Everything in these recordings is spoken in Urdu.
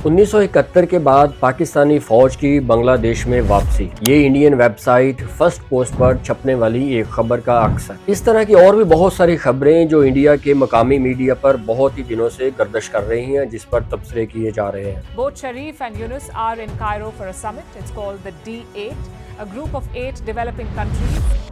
1971 کے بعد پاکستانی فوج کی بنگلہ دیش میں واپسی، یہ Indian website Firstpost پر چھپنے والی ایک خبر کا عکس ہے۔ اس طرح کی اور بھی بہت ساری خبریں جو انڈیا کے مقامی میڈیا پر بہت ہی دنوں سے گردش کر رہی ہیں، جس پر تبصرے کیے جا رہے ہیں۔ Both Sharif and Yunus are in Cairo for a summit. It's called the D8, a group of 8 developing countries.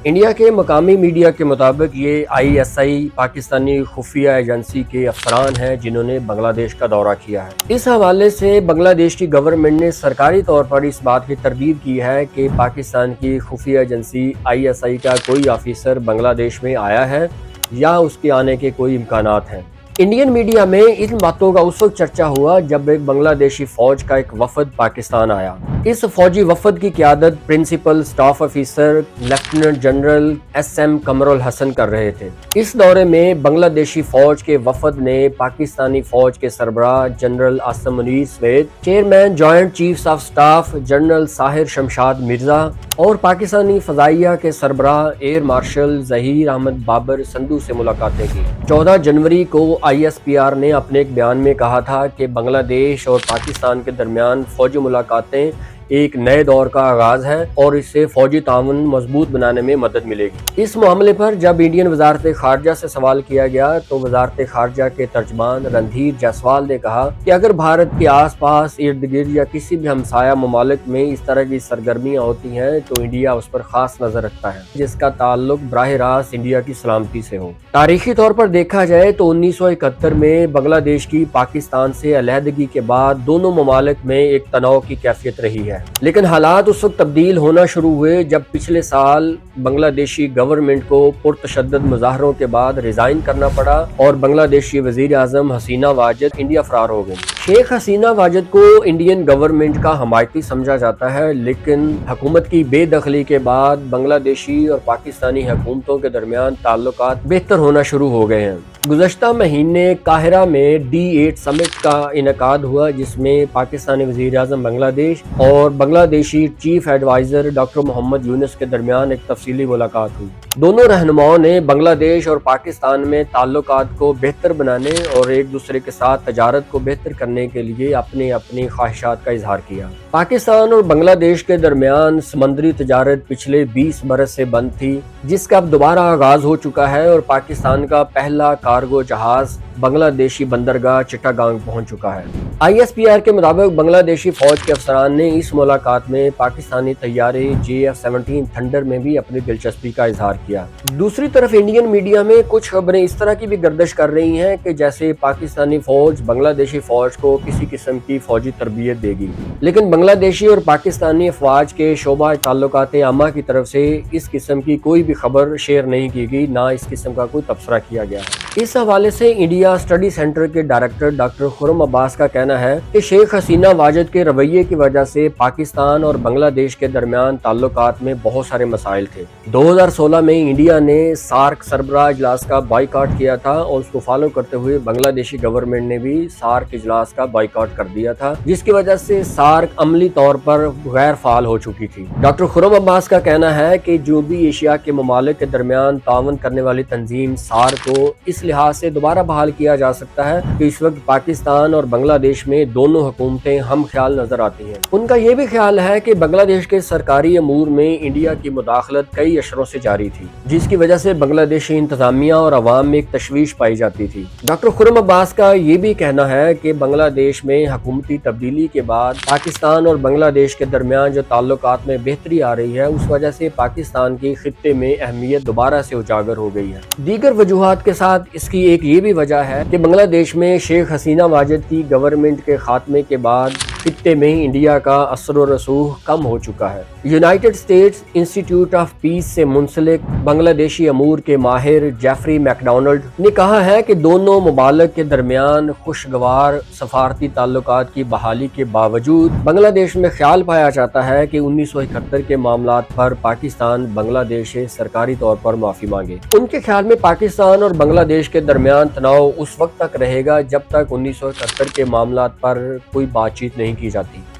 India کے مقامی میڈیا کے مطابق یہ ISI پاکستانی خفیہ ایجنسی کے افسران ہیں جنہوں نے بنگلہ دیش کا دورہ کیا ہے۔ اس حوالے سے بنگلہ دیش کی گورنمنٹ نے سرکاری طور پر اس بات کی تردید کی ہے کہ پاکستان کی خفیہ ایجنسی ISI کا کوئی آفیسر بنگلہ دیش میں آیا ہے یا اس کے آنے کے کوئی امکانات ہیں۔ انڈین میڈیا میں ان باتوں کا اس وقت چرچا ہوا جب ایک بنگلہ دیشی فوج کا ایک وفد پاکستان آیا۔ اس فوجی وفد کی قیادت principal staff officer lieutenant general SM Qamar ul Hassan کر رہے تھے۔ اس دورے میں بنگلہ دیشی فوج کے وفد نے پاکستانی فوج کے سربراہ general Asim Munir Syed, chairman joint chiefs of staff general Sahir Shamshad Mirza اور پاکستانی فضائیہ کے سربراہ ایئر مارشل ظہیر احمد بابر سندھو سے ملاقاتیں کی۔ 14 جنوری کو ISPR نے اپنے ایک بیان میں کہا تھا کہ بنگلہ دیش اور پاکستان کے درمیان فوجی ملاقاتیں ایک نئے دور کا آغاز ہے اور اس سے فوجی تعاون مضبوط بنانے میں مدد ملے گی۔ اس معاملے پر جب انڈین وزارت خارجہ سے سوال کیا گیا تو وزارت خارجہ کے ترجمان رندھیر جیسوال نے کہا کہ اگر بھارت کے آس پاس ارد گرد یا کسی بھی ہمسایہ ممالک میں اس طرح کی سرگرمیاں ہوتی ہیں تو انڈیا اس پر خاص نظر رکھتا ہے، جس کا تعلق براہ راست انڈیا کی سلامتی سے ہو۔ تاریخی طور پر دیکھا جائے تو 1971 میں بنگلہ دیش کی پاکستان سے علیحدگی کے بعد دونوں ممالک میں ایک تناؤ کی کیفیت رہی ہے، لیکن حالات اس وقت تبدیل ہونا شروع ہوئے جب پچھلے سال بنگلہ دیشی گورنمنٹ کو پرتشدد مظاہروں کے بعد ریزائن کرنا پڑا اور بنگلہ دیشی وزیر اعظم حسینہ واجد انڈیا فرار ہو گئی۔ شیخ حسینہ واجد کو انڈین گورنمنٹ کا حمایتی سمجھا جاتا ہے، لیکن حکومت کی بے دخلی کے بعد بنگلہ دیشی اور پاکستانی حکومتوں کے درمیان تعلقات بہتر ہونا شروع ہو گئے ہیں۔ گزشتہ مہینے قاہرہ میں D8 سمٹ کا انعقاد ہوا جس میں پاکستانی وزیر اعظم بنگلہ دیش اور بنگلہ دیشی چیف ایڈوائزر ڈاکٹر محمد یونس کے درمیان ایک تفصیلی ملاقات ہوئی۔ دونوں رہنماؤں نے بنگلہ دیش اور پاکستان میں تعلقات کو بہتر بنانے اور ایک دوسرے کے ساتھ تجارت کو بہتر کرنے کے لیے اپنی خواہشات کا اظہار کیا۔ پاکستان اور بنگلہ دیش کے درمیان سمندری تجارت پچھلے 20 برس سے بند تھی، جس کا اب دوبارہ آغاز ہو چکا ہے اور پاکستان کا پہلا کارگو جہاز بنگلہ دیشی بندرگاہ چٹاگانگ پہنچ چکا ہے۔ ISPR کے مطابق بنگلہ دیشی فوج کے افسران نے اس ملاقات میں پاکستانی طیارے JF-17 تھنڈر میں بھی اپنی دلچسپی کا اظہار کیا۔ دوسری طرف انڈین میڈیا میں کچھ خبریں اس طرح کی بھی گردش کر رہی ہیں کہ جیسے پاکستانی فوج بنگلہ دیشی فوج کو کسی قسم کی فوجی تربیت دے گی، لیکن بنگلہ دیشی اور پاکستانی افواج کے شعبہ تعلقات عامہ کی طرف سے اس قسم کی کوئی بھی خبر شیئر نہیں کی گئی، نہ اس قسم کا کوئی تبصرہ کیا گیا ہے۔ اس حوالے سے انڈیا اسٹڈی سینٹر کے ڈائریکٹر ڈاکٹر خرم عباس کا کہنا ہے کہ شیخ حسینہ واجد کے رویے کی وجہ سے پاکستان اور بنگلہ دیش کے درمیان تعلقات میں بہت سارے مسائل تھے۔ 2016 میں انڈیا نے سارک سربراہ اجلاس کا بائیکاٹ کیا تھا اور اس کو فالو کرتے ہوئے بنگلہ دیشی گورنمنٹ نے بھی سارک اجلاس کا بائیکاٹ کر دیا تھا، جس کی وجہ سے سارک عملی طور پر غیر فعال ہو چکی تھی۔ ڈاکٹر خرم عباس کا کہنا ہے کہ جنوبی ایشیا کے ممالک کے درمیان تعاون کرنے والی تنظیم سارک کو اس لحاظ سے دوبارہ بحال کیا جا سکتا ہے کہ اس وقت پاکستان اور بنگلہ دیش میں دونوں حکومتیں ہم خیال نظر آتی ہیں۔ ان کا یہ بھی خیال ہے کہ بنگلہ دیش کے سرکاری امور میں انڈیا کی مداخلت کئی اشروں سے جاری تھی، جس کی وجہ سے بنگلہ دیشی انتظامیہ اور عوام میں ایک تشویش پائی جاتی تھی۔ ڈاکٹر خرم عباس کا یہ بھی کہنا ہے کہ بنگلہ دیش میں حکومتی تبدیلی کے بعد پاکستان اور بنگلہ دیش کے درمیان جو تعلقات میں بہتری آ رہی ہے، اس وجہ سے پاکستان کی خطے میں اہمیت دوبارہ سے اجاگر ہو گئی ہے۔ دیگر وجوہات کے ساتھ اس کی ایک یہ بھی وجہ ہے کہ بنگلہ دیش میں شیخ حسینہ واجد کی گورنمنٹ کے خاتمے کے بعد خطے میں انڈیا کا اثر و رسوخ کم ہو چکا ہے۔ یونائیٹڈ اسٹیٹس انسٹی ٹیوٹ آف پیس سے منسلک بنگلہ دیشی امور کے ماہر جیفری میک ڈونلڈ نے کہا ہے کہ دونوں ممالک کے درمیان خوشگوار سفارتی تعلقات کی بحالی کے باوجود بنگلہ دیش میں خیال پایا جاتا ہے کہ 1971 کے معاملات پر پاکستان بنگلہ دیش سے سرکاری طور پر معافی مانگے۔ ان کے خیال میں پاکستان اور بنگلہ دیش کے درمیان تناؤ اس وقت تک رہے گا جب تک 1971 کے معاملات پر کوئی بات چیت نہیں کی جاتی۔